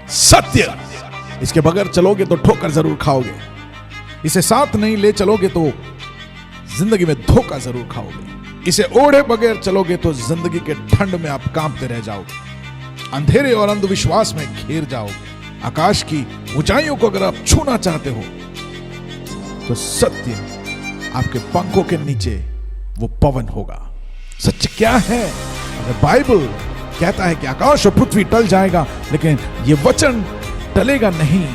सत्य। इसके बगैर चलोगे तो ठोकर जरूर खाओगे, इसे साथ नहीं ले चलोगे तो जिंदगी में धोखा जरूर खाओगे, इसे ओढ़े बगैर चलोगे तो जिंदगी के ठंड में आप कांपते रह जाओगे, अंधेरे और अंधविश्वास में घिर जाओगे। आकाश की ऊंचाइयों को अगर आप छूना चाहते हो तो सत्य आपके पंखों के नीचे वो पवन होगा। सत्य क्या है? अगर बाइबल कहता है कि आकाश और पृथ्वी टल जाएगा लेकिन ये वचन टलेगा नहीं।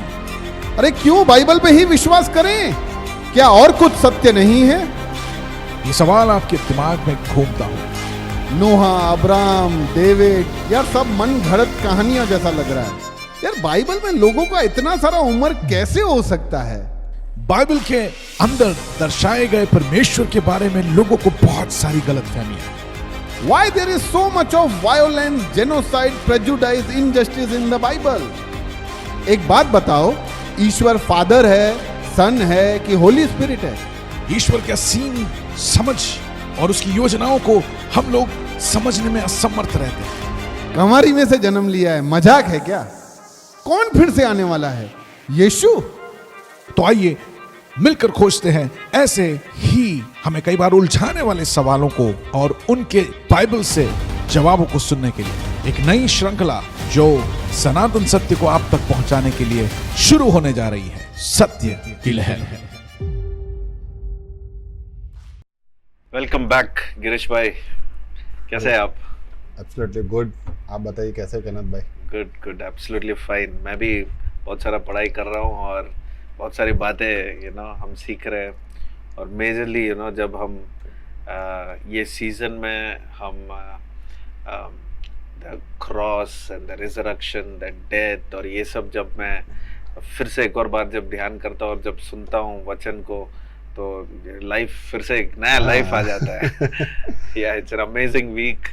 अरे क्यों बाइबल पे ही विश्वास करें? क्या और कुछ सत्य नहीं है? ये सवाल आपके दिमाग में घूमता हो। नोहा, अब्राहम, डेविड, यार सब मन घड़त कहानियां जैसा लग रहा है। यार बाइबल में लोगों का इतना सारा उम्र कैसे हो सकता है? बाइबल के अंदर दर्शाए गए परमेश्वर के बारे में लोगों को बहुत सारी गलतफहमियां। Why there is so much of violence, genocide, prejudice, injustice in the Bible? एक बात बताओ, ईश्वर फादर है, सन है कि होली स्पिरिट है? ईश्वर का सीन समझ और उसकी योजनाओं को हम लोग समझने में असमर्थ रहते हैं। कमारी में से जन्म लिया है, मजाक है क्या? कौन फिर से आने वाला है? यीशु? तो आइए मिलकर खोजते हैं ऐसे ही हमें कई बार उलझाने वाले सवालों को और उनके बाइबल से जवाबों को सुनने के लिए एक नई श्रृंखला जो सनातन सत्य को आप तक पहुंचाने के लिए शुरू होने जा रही है, सत्य की लहर। वेलकम बैक गिरीश भाई, कैसे हैं आप? Absolutely good. आप बताइए कैसे हो कनत भाई? Good good, absolutely fine. मैं भी बहुत सारा पढ़ाई कर रहा हूँ और बहुत सारी बातें हम सीख रहे हैं। और मेजरली जब हम ये सीज़न में हम the cross and the resurrection, the death और ये सब जब मैं फिर से एक और बार जब ध्यान करता हूँ और जब सुनता हूँ वचन को तो लाइफ फिर से एक नया लाइफ आ जाता है। या इट्स एन अमेजिंग वीक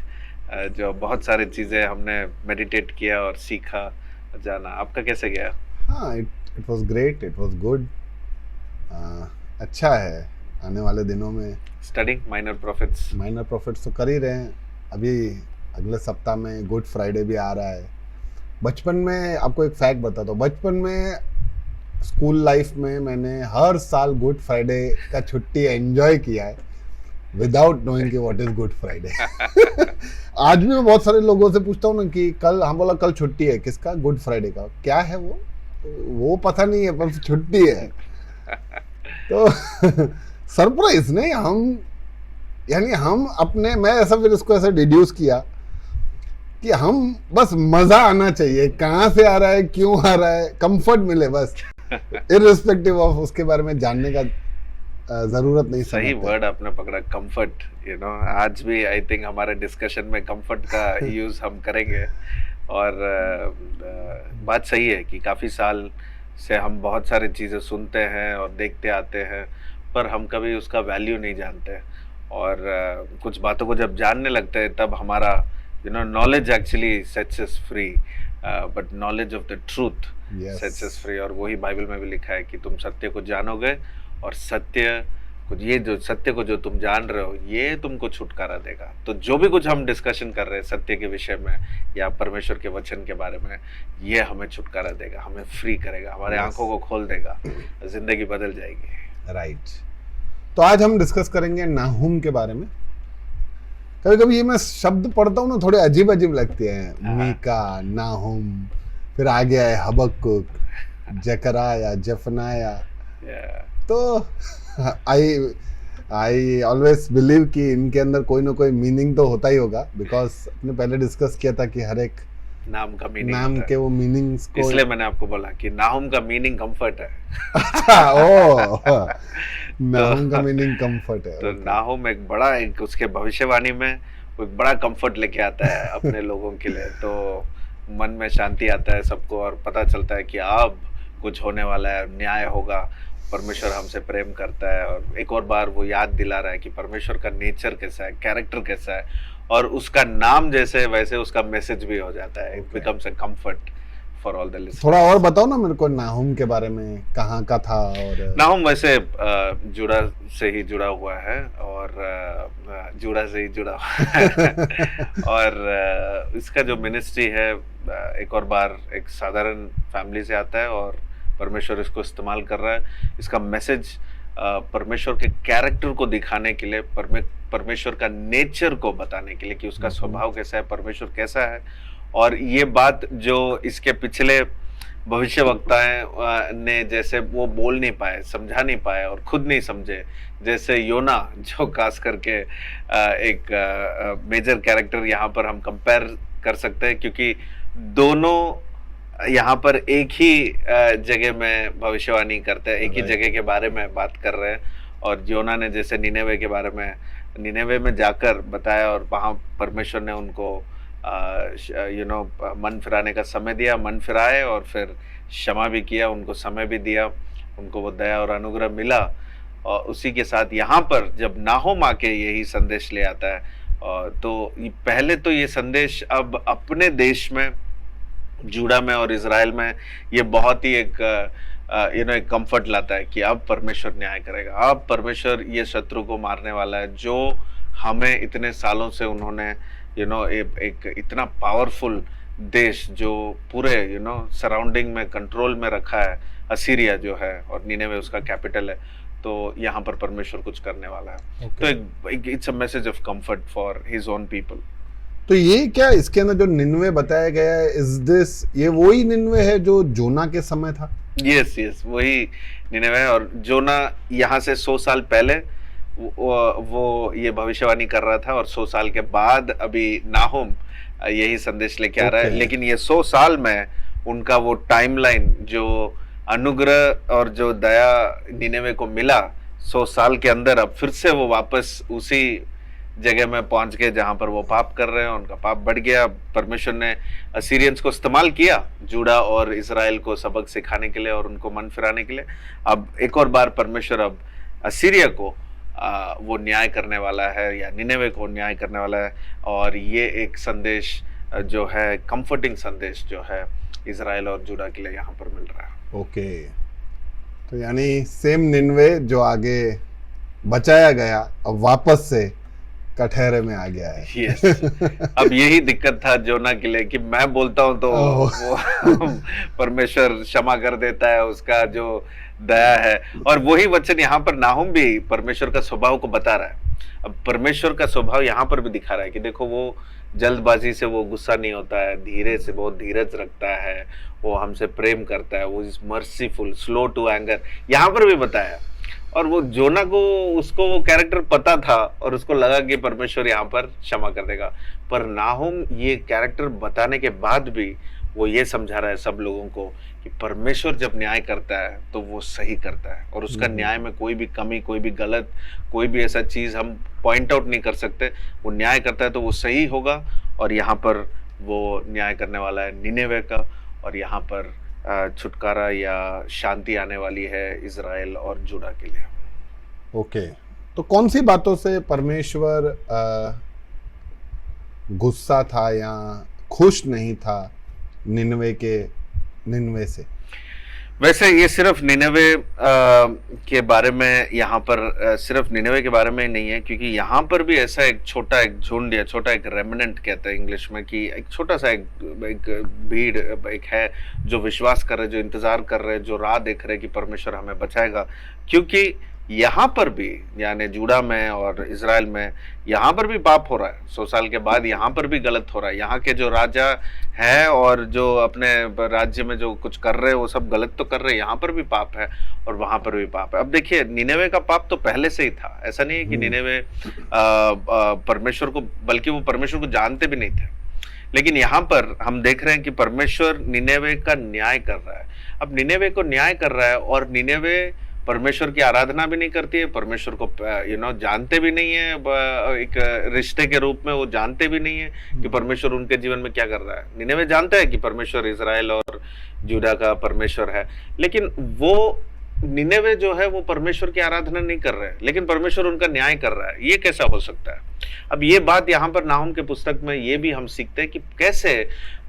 जो बहुत सारी चीज़ें हमने मेडिटेट किया और सीखा जाना। आपका कैसे गया? हाँ, it was great, it was good. अच्छा है। आने वाले दिनों में स्टडिंग माइनर प्रॉफिट्स तो कर ही रहे हैं। अभी अगले सप्ताह में गुड फ्राइडे भी आ रहा है। बचपन में आपको एक फैक्ट बताता हूँ, बचपन में स्कूल लाइफ में मैंने हर साल गुड फ्राइडे का छुट्टी एंजॉय किया है विदाउट नोइंग कि व्हाट इज गुड फ्राइडे। आज भी मैं बहुत सारे लोगों से पूछता हूँ ना कि कल, हम बोला कल छुट्टी है, किसका? गुड फ्राइडे का। क्या है वो पता नहीं है पर छुट्टी है। तो सरप्राइज नहीं, हम अपने, मैं ऐसा फिर इसको ऐसा डिड्यूस किया कि हम बस मजा आना चाहिए, कहाँ से आ रहा है, क्यों आ रहा है, कंफर्ट मिले बस, इररिस्पेक्टिव ऑफ उसके बारे में जानने का जरूरत नहीं। सही वर्ड आपने पकड़ा, कंफर्ट। आज भी आई थिंक हमारे डिस्कशन में कंफर्ट का यूज हम करेंगे। और बात सही है कि काफी साल से हम बहुत सारी चीजें सुनते हैं और देखते आते हैं पर हम कभी उसका वैल्यू नहीं जानते। और कुछ बातों को जब जानने लगते हैं तब हमारा knowledge actually sets us free, but knowledge of the truth sets us free। और वही बाइबल में भी लिखा है कि तुम सत्य को जानोगे और सत्य को जो तुम जान रहे हो ये तुमको छुटकारा देगा। तो जो भी कुछ हम डिस्कशन कर रहे हैं सत्य के विषय में या परमेश्वर के वचन के बारे में, ये हमें छुटकारा देगा, हमें फ्री करेगा, हमारे आंखों को खोल देगा, जिंदगी बदल जाएगी। राइट। तो आज हम डिस्कस करेंगे नाहुम के बारे में। कभी कभी ये मैं शब्द पढ़ता हूँ ना, थोड़े अजीब अजीब लगते हैं। मीका, नाहुम, फिर आगे आए हबक्कुक, जकराया, जफनाया। तो आई ऑलवेज बिलीव कि इनके अंदर कोई ना कोई मीनिंग तो होता ही होगा, बिकॉज अपने पहले डिस्कस किया था कि हर एक नाम का मीनिंग, नाम के वो मीनिंग्स को, इसलिए मैंने आपको बोला कि नाहुम का मीनिंग कंफर्ट है। अच्छा, ओ नाहुम का मीनिंग कंफर्ट है। तो नाहुम एक उसके भविष्यवाणी में एक बड़ा कंफर्ट लेके आता है अपने लोगों के लिए। तो मन में शांति आता है सबको और पता चलता है कि अब कुछ होने वाला है, न्याय होगा, परमेश्वर हमसे प्रेम करता है। और एक और बार वो याद दिला रहा है कि परमेश्वर का नेचर कैसा है, कैरेक्टर कैसा है, और उसका नाम जैसे वैसे उसका मैसेज भी हो जाता है। It becomes a comfort for all the listeners. थोड़ा और बताओ ना मेरे को नाहुम के बारे में, कहाँ का था? और नाहुम वैसे जुड़ा से ही जुड़ा हुआ है और जुड़ा से ही जुड़ा हुआ है और इसका जो मिनिस्ट्री है एक और बार एक साधारण फैमिली से आता है और परमेश्वर इसको इस्तेमाल कर रहा है। इसका मैसेज परमेश्वर के कैरेक्टर को दिखाने के लिए, परमेश्वर का नेचर को बताने के लिए कि उसका स्वभाव कैसा है, परमेश्वर कैसा है। और ये बात जो इसके पिछले भविष्यवक्ता ने जैसे वो बोल नहीं पाए, समझा नहीं पाए और खुद नहीं समझे, जैसे योना जो खास करके एक मेजर कैरेक्टर यहाँ पर हम कंपेयर कर सकते हैं, क्योंकि दोनों यहाँ पर एक ही जगह में भविष्यवाणी करते हैं, एक ही जगह के बारे में बात कर रहे हैं। और योना ने जैसे निनेवे के बारे में, निनेवे में जाकर बताया और वहाँ परमेश्वर ने उनको मन फिराने का समय दिया, मन फिराए और फिर क्षमा भी किया, उनको समय भी दिया, उनको वो दया और अनुग्रह मिला। और उसी के साथ यहाँ पर जब नाहोम आके यही संदेश ले आता है तो पहले तो ये संदेश अब अपने देश में, जूडा में और इजराइल में ये बहुत ही एक एक कंफर्ट लाता है कि अब परमेश्वर न्याय करेगा, अब परमेश्वर ये शत्रु को मारने वाला है जो हमें इतने सालों से उन्होंने एक इतना पावरफुल देश जो पूरे सराउंडिंग में कंट्रोल में रखा है, असीरिया जो है और निनेवे उसका कैपिटल है, तो यहाँ पर परमेश्वर कुछ करने वाला है। तो एक it's a message of comfort for his own people. तो ये क्या इसके अंदर जो निन्वे बताया गया है, इज दिस ये वही निन्वे है जो जोना के समय था? यस वही निनेवे। और जोना यहाँ से 100 साल पहले वो ये भविष्यवाणी कर रहा था और 100 साल के बाद अभी नाहुम यही संदेश लेके आ रहा है। लेकिन ये 100 साल में उनका वो टाइमलाइन जो अनुग्रह और जो दया निनेवे को मिला 100 साल के अंदर, अब फिर से वो वापस उसी जगह में पहुंच गए जहां पर वो पाप कर रहे हैं। उनका पाप बढ़ गया। परमेश्वर ने असीरियंस को इस्तेमाल किया जूडा और इजराइल को सबक सिखाने के लिए और उनको मन फिराने के लिए। अब एक और बार परमेश्वर अब असीरिया को वो न्याय करने वाला है या निनेवे को न्याय करने वाला है। और ये एक संदेश जो है, कंफर्टिंग संदेश जो है इजराइल और जूडा के लिए यहाँ पर मिल रहा है। ओके, तो यानी सेम निन्वे जो आगे बचाया गया अब वापस से कठहरे में आ गया है। yes. अब यही दिक्कत था जोना के लिए कि मैं बोलता हूं तो वो परमेश्वर क्षमा कर देता है, उसका जो दया है। और वही वचन यहाँ पर नाहुम भी परमेश्वर का स्वभाव को बता रहा है। अब परमेश्वर का स्वभाव यहाँ पर भी दिखा रहा है कि देखो वो जल्दबाजी से वो गुस्सा नहीं होता है, धीरे से बहुत धीरज रखता है, वो हमसे प्रेम करता है, वो is merciful, slow to anger, यहाँ पर भी बताया। और वो जोना को, उसको वो कैरेक्टर पता था और उसको लगा कि परमेश्वर यहाँ पर क्षमा कर देगा। पर नाहुम ये कैरेक्टर बताने के बाद भी वो ये समझा रहा है सब लोगों को कि परमेश्वर जब न्याय करता है तो वो सही करता है और उसका न्याय में कोई भी कमी, कोई भी गलत, कोई भी ऐसा चीज हम पॉइंट आउट नहीं कर सकते। वो न्याय करता है तो वो सही होगा। और यहाँ पर वो न्याय करने वाला है निनेवे का, और यहाँ पर छुटकारा या शांति आने वाली है इजराइल और जूडा के लिए। ओके, तो कौन सी बातों से परमेश्वर गुस्सा था या खुश नहीं था निन्वे से? वैसे ये सिर्फ निनेवे के बारे में, यहाँ पर सिर्फ निनेवे के बारे में नहीं है, क्योंकि यहाँ पर भी ऐसा एक छोटा एक झुंड या छोटा एक रेमिनेंट कहते हैं इंग्लिश में, कि एक छोटा सा एक भीड़ एक है जो विश्वास कर रहे, जो इंतजार कर रहे, जो राह देख रहे कि परमेश्वर हमें बचाएगा। क्योंकि यहाँ पर भी यानी जूडा में और इजराइल में यहाँ पर भी पाप हो रहा है। 100 साल के बाद यहाँ पर भी गलत हो रहा है। यहाँ के जो राजा है और जो अपने राज्य में जो कुछ कर रहे हैं वो सब गलत तो कर रहे हैं, यहाँ पर भी पाप है और वहाँ पर भी पाप है। अब देखिए निनेवे का पाप तो पहले से ही था, ऐसा नहीं है कि निनेवे परमेश्वर को, बल्कि वो परमेश्वर को जानते भी नहीं थे। लेकिन यहाँ पर हम देख रहे हैं कि परमेश्वर निनेवे का न्याय कर रहा है। अब निनेवे को न्याय कर रहा है और निनेवे परमेश्वर की आराधना भी नहीं करती है, परमेश्वर को जानते भी नहीं है, एक रिश्ते के रूप में वो जानते भी नहीं है कि परमेश्वर उनके जीवन में क्या कर रहा है। निनेवे जानते हैं कि परमेश्वर इजराइल और जूडा का परमेश्वर है, लेकिन वो निनेवे जो है वो परमेश्वर की आराधना नहीं कर रहे हैं, लेकिन परमेश्वर उनका न्याय कर रहा है। ये कैसा हो सकता है? अब ये बात यहाँ पर नाहुम के पुस्तक में ये भी हम सीखते हैं कि कैसे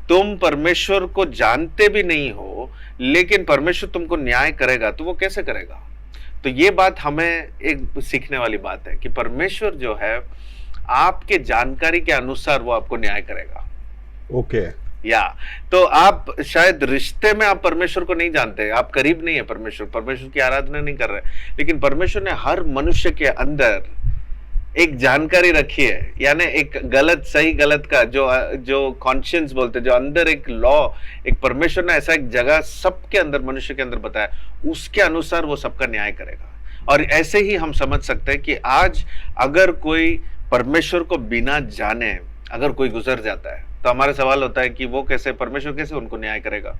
तुम परमेश्वर को जानते भी नहीं हो, लेकिन परमेश्वर तुमको न्याय करेगा, तो वो कैसे करेगा? तो ये बात हमें एक सीखने वाली बात है कि परमेश्वर जो है आपके जानकारी के अनुसार वो आपको न्याय करेगा। ओके। या तो आप शायद रिश्ते में आप परमेश्वर को नहीं जानते, आप करीब नहीं है परमेश्वर की आराधना नहीं कर रहे, लेकिन परमेश्वर ने हर मनुष्य के अंदर एक जानकारी रखी है, यानी एक गलत सही गलत का जो कॉन्शियंस बोलते, जो अंदर एक लॉ, एक परमेश्वर ने ऐसा एक जगह सबके अंदर, मनुष्य के अंदर बताया, उसके अनुसार वो सबका न्याय करेगा। और ऐसे ही हम समझ सकते हैं कि आज अगर कोई परमेश्वर को बिना जाने अगर कोई गुजर जाता है, तो हमारा सवाल होता है कि वो कैसे, परमेश्वर कैसे उनको न्याय करेगा?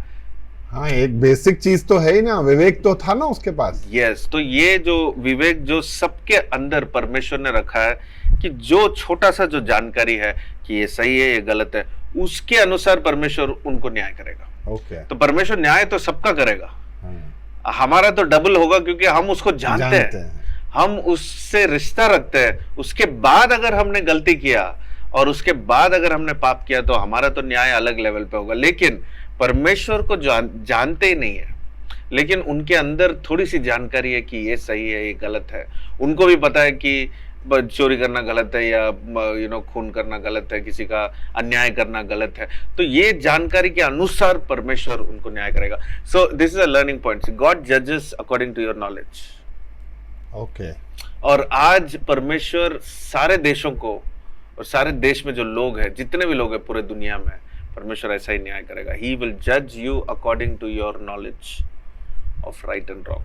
हाँ, एक बेसिक चीज तो है ही ना, विवेक तो था ना उसके पास। यस, तो ये जो विवेक जो सबके अंदर परमेश्वर ने रखा है, कि जो छोटा सा जो जानकारी है कि ये सही है ये गलत है, उसके अनुसार परमेश्वर उनको न्याय करेगा। ओके। तो परमेश्वर न्याय तो सबका करेगा, हाँ। हमारा तो डबल होगा, क्योंकि हम उसको जानते हैं, हम उससे रिश्ता रखते हैं। उसके बाद अगर हमने गलती किया और उसके बाद अगर हमने पाप किया, तो हमारा तो न्याय अलग लेवल पे होगा। लेकिन परमेश्वर को जानते ही नहीं है, लेकिन उनके अंदर थोड़ी सी जानकारी है कि ये सही है ये गलत है। उनको भी पता है कि चोरी करना गलत है, या खून करना गलत है, किसी का अन्याय करना गलत है। तो ये जानकारी के अनुसार परमेश्वर उनको न्याय करेगा। So this is a learning point, God जजेस according to your knowledge. Okay. और आज परमेश्वर सारे देशों को, और सारे देश में जो लोग हैं, जितने भी लोग हैं पूरे दुनिया में, परमेश्वर ऐसा ही न्याय करेगा। He will judge you according to your knowledge of right and wrong।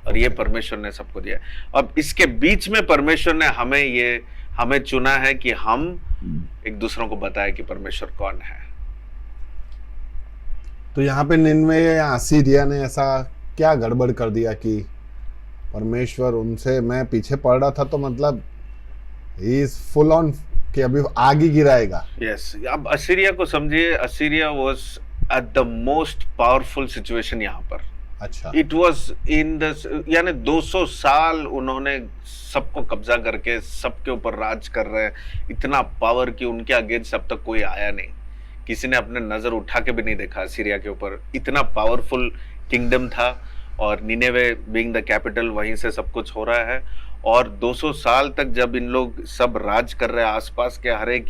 और ये परमेश्वर ने सबको दिया। अब इसके बीच में परमेश्वर ने हमें चुना है कि हम एक दूसरों को बताएं कि परमेश्वर कौन है। तो यहाँ पे निनवे या असीरिया ने ऐसा क्या गड़बड़ कर दिया कि परमेश्वर उनसे, मैं पीछे पड़ रहा था, तो मतलब ही इज फुल ऑन कि अभी आग ही गिराएगा। यस, अब असीरिया को समझिए, Assyria was at the most powerful situation यहाँ पर। अच्छा। इट वाज इन द, यानी 200 साल उन्होंने सबको कब्जा करके सबके ऊपर राज कर रहे हैं, इतना पावर कि उनके अगेंस्ट अब तक कोई आया नहीं, किसी ने अपने नजर उठा के भी नहीं देखा असीरिया के ऊपर। इतना पावरफुल किंगडम था, और निनेवे बीइंग द कैपिटल, वहीं से सब कुछ हो रहा है। और 200 साल तक जब इन लोग सब राज कर रहे हैं, आसपास के हर एक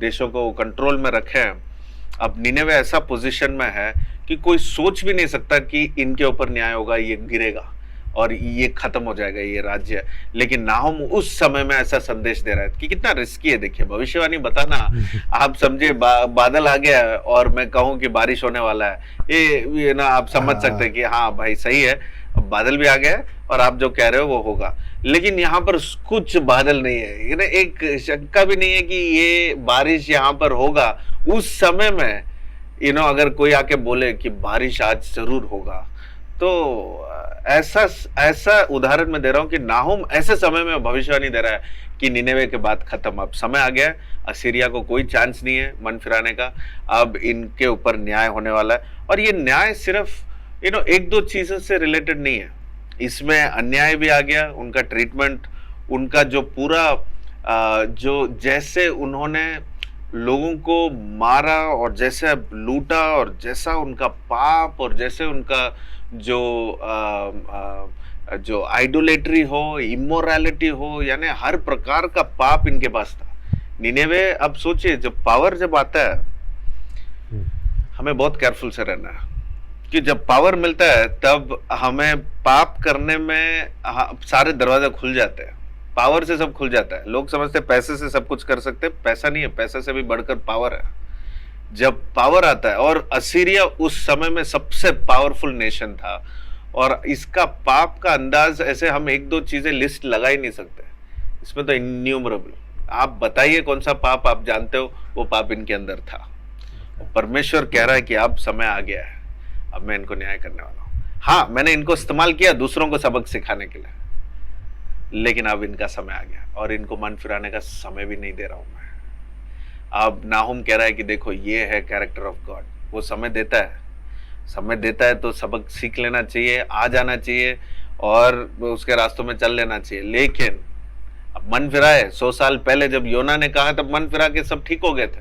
देशों को कंट्रोल में रखे हैं, अब निनेवे ऐसा पोजीशन में है कि कोई सोच भी नहीं सकता कि इनके ऊपर न्याय होगा, ये गिरेगा और ये खत्म हो जाएगा ये राज्य। लेकिन नाहुम उस समय में ऐसा संदेश दे रहा है कि कितना रिस्की है। देखिए, भविष्यवाणी बताना, आप समझे बादल आ गया है और मैं कहूं कि बारिश होने वाला है, ये ना आप समझ सकते हैं कि हाँ भाई सही है, बादल भी आ गया है और आप जो कह रहे हो वो होगा। लेकिन यहाँ पर कुछ बादल नहीं है, एक शंका भी नहीं है कि ये बारिश यहाँ पर होगा। उस समय में अगर कोई आके बोले कि बारिश आज जरूर होगा, तो ऐसा उदाहरण मैं दे रहा हूं कि नाहुम ऐसे समय में भविष्यवाणी दे रहा है कि निनेवे के बाद खत्म, अब समय आ गया है, असीरिया को कोई चांस नहीं है मन फिराने का, अब इनके ऊपर न्याय होने वाला है। और ये न्याय सिर्फ एक दो चीजों से रिलेटेड नहीं है, इसमें अन्याय भी आ गया, उनका ट्रीटमेंट, उनका जो पूरा जो जैसे उन्होंने लोगों को मारा और जैसे लूटा और जैसा उनका पाप और जैसे उनका जो आइडोलेट्री हो, इमोरलिटी हो, यानी हर प्रकार का पाप इनके पास था। निनेवे, अब सोचिए जब पावर जब आता है, हमें बहुत केयरफुल से रहना है कि जब पावर मिलता है तब हमें पाप करने में सारे दरवाजे खुल जाते हैं, पावर से सब खुल जाता है। लोग समझते हैं पैसे से सब कुछ कर सकते हैं, पैसा नहीं है, पैसे से भी बढ़कर पावर है। जब पावर आता है, और असीरिया उस समय में सबसे पावरफुल नेशन था, और इसका पाप का अंदाज ऐसे हम एक दो चीजें लिस्ट लगा ही नहीं सकते, इसमें तो इन्यूमरेबल। आप बताइए कौन सा पाप आप जानते हो, वो पाप इनके अंदर था। परमेश्वर कह रहा है कि अब समय आ गया है, अब मैं इनको न्याय करने वाला हूं। हाँ, मैंने इनको इस्तेमाल किया दूसरों को सबक सिखाने के लिए, लेकिन अब इनका समय आ गया और इनको मन फिराने का समय भी नहीं दे रहा हूं मैं। अब नाहुम कह रहा है कि देखो ये है कैरेक्टर ऑफ गॉड, वो समय देता है तो सबक सीख लेना चाहिए, आ जाना चाहिए और उसके रास्तों में चल लेना चाहिए। लेकिन अब मन फिराए, 100 साल पहले जब योना ने कहा तब मन फिरा के सब ठीक हो गए थे।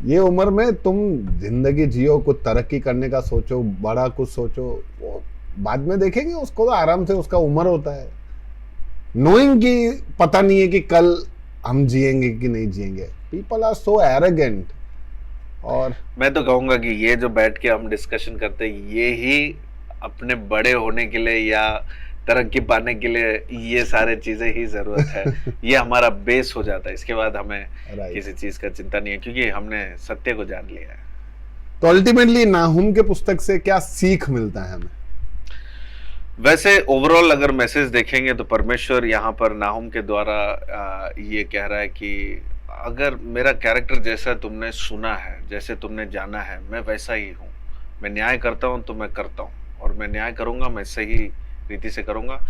ये उम्र में तुम जिंदगी जियो, कुछ तरक्की करने का सोचो, बड़ा कुछ सोचो, वो बाद में देखेंगे, उसको तो आराम से, उसका उम्र होता है। नोइंग कि पता नहीं है कि कल हम जिएंगे कि नहीं जिएंगे। People are so arrogant. और मैं तो कहूंगा कि ये जो बैठ के हम डिस्कशन करते हैं, ये ही अपने बड़े होने के लिए या तरक्की पाने के लिए ये सारे चीजें ही जरूरत है। ये हमारा बेस हो जाता है, इसके बाद हमें Right. किसी चीज का चिंता नहीं है, क्योंकि हमने सत्य को जान लिया है। तो अल्टीमेटली नाहुम के पुस्तक से क्या सीख मिलता है हमें? वैसे ओवरऑल अगर मैसेज देखेंगे तो परमेश्वर यहाँ पर नाहुम के द्वारा ये कह रहा है कि अगर मेरा कैरेक्टर जैसा तुमने सुना है, जैसे तुमने जाना है, मैं वैसा ही हूँ। मैं न्याय करता हूँ तो मैं करता हूँ, और मैं न्याय करूँगा, मैं सही रीति से करूँगा।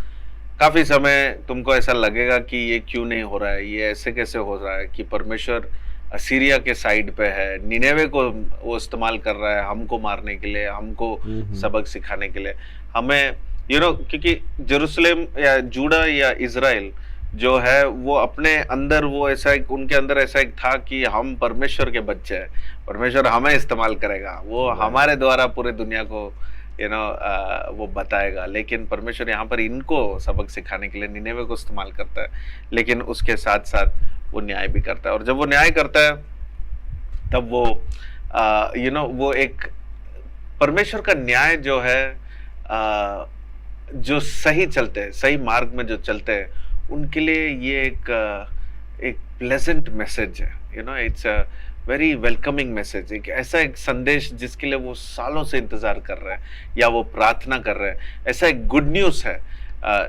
काफ़ी समय तुमको ऐसा लगेगा कि ये क्यों नहीं हो रहा है, ये ऐसे कैसे हो रहा है कि परमेश्वर असीरिया के साइड पे है, निनेवे को वो इस्तेमाल कर रहा है हमको मारने के लिए, हमको सबक सिखाने के लिए। हमें क्योंकि जेरूसलेम या जूडा या इजराइल जो है वो अपने अंदर वो ऐसा एक, उनके अंदर ऐसा एक था कि हम परमेश्वर के बच्चे हैं, परमेश्वर हमें इस्तेमाल करेगा, वो हमारे द्वारा पूरे दुनिया को वो बताएगा। लेकिन परमेश्वर यहाँ पर इनको सबक सिखाने के लिए निनेवे को इस्तेमाल करता है, लेकिन उसके साथ साथ वो न्याय भी करता है। और जब वो न्याय करता है तब वो वो एक परमेश्वर का न्याय जो है, जो सही चलते हैं, सही मार्ग में जो चलते हैं, उनके लिए ये एक प्लेजेंट मैसेज है। It's a very welcoming message, एक ऐसा एक संदेश जिसके लिए वो सालों से इंतजार कर रहे हैं या वो प्रार्थना कर रहे हैं। ऐसा एक गुड न्यूज़ है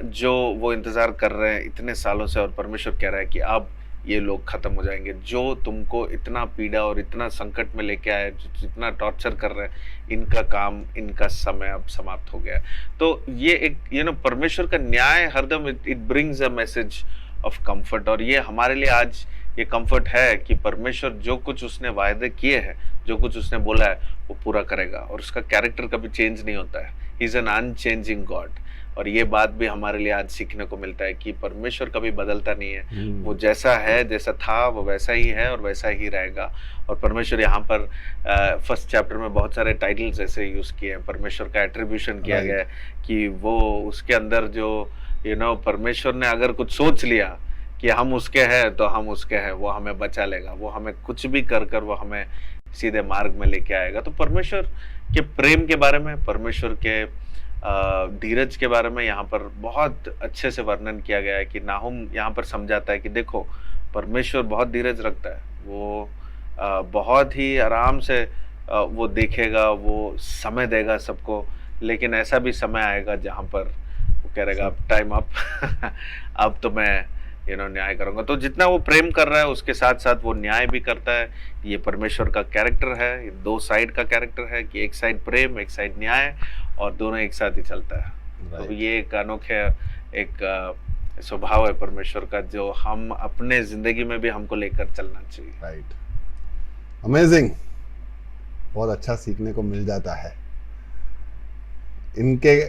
जो वो इंतजार कर रहे हैं इतने सालों से, और परमेश्वर कह रहा है कि अब ये लोग खत्म हो जाएंगे जो तुमको इतना पीड़ा और इतना संकट में लेके आए, जितना टॉर्चर कर रहे हैं, इनका काम, इनका समय अब समाप्त हो गया है। तो ये एक परमेश्वर का न्याय हरदम it brings a message of comfort. और ये हमारे लिए आज ये कंफर्ट है कि परमेश्वर जो कुछ उसने वायदे किए हैं, जो कुछ उसने बोला है, वो पूरा करेगा, और उसका कैरेक्टर कभी चेंज नहीं होता है। He is an unchanging God. और ये बात भी हमारे लिए आज सीखने को मिलता है कि परमेश्वर कभी बदलता नहीं है। वो जैसा है, जैसा था, वो वैसा ही है और वैसा ही रहेगा। और परमेश्वर यहाँ पर फर्स्ट चैप्टर में बहुत सारे टाइटल्स ऐसे यूज किए हैं। परमेश्वर का एट्रीब्यूशन किया गया है कि वो उसके अंदर जो परमेश्वर ने अगर कुछ सोच लिया कि हम उसके हैं तो हम उसके हैं, वो हमें बचा लेगा, वो हमें कुछ भी कर वो हमें सीधे मार्ग में लेके आएगा। तो परमेश्वर के प्रेम के बारे में, परमेश्वर के धीरज के बारे में यहाँ पर बहुत अच्छे से वर्णन किया गया है कि नाहुम यहाँ पर समझाता है कि देखो, परमेश्वर बहुत धीरज रखता है, वो बहुत ही आराम से वो देखेगा, वो समय देगा सबको। लेकिन ऐसा भी समय आएगा जहाँ पर वो कह रहेगा अब टाइम अप अब तो मैं न्याय करूंगा। तो जितना वो प्रेम कर रहा है उसके साथ साथ वो न्याय भी करता है। ये परमेश्वर का कैरेक्टर है, ये दो साइड का कैरेक्टर है कि एक साइड प्रेम, एक साइड न्याय, और दोनों एक साथ ही चलता है। तो ये एक अनोखे एक स्वभाव है परमेश्वर का, जो हम अपने जिंदगी में भी हमको लेकर चलना चाहिए। राइट, अमेजिंग, बहुत अच्छा सीखने को मिल जाता है। इनके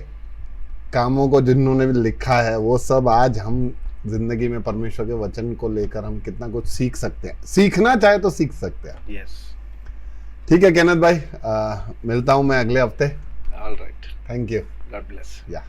कामों को जिन्होंने भी लिखा है वो सब आज हम जिंदगी में परमेश्वर के वचन को लेकर हम कितना कुछ सीख सकते हैं, सीखना चाहे तो सीख सकते हैं। यस, ठीक है केनेथ भाई, मिलता हूं मैं अगले हफ्ते। All right, thank you, God bless. या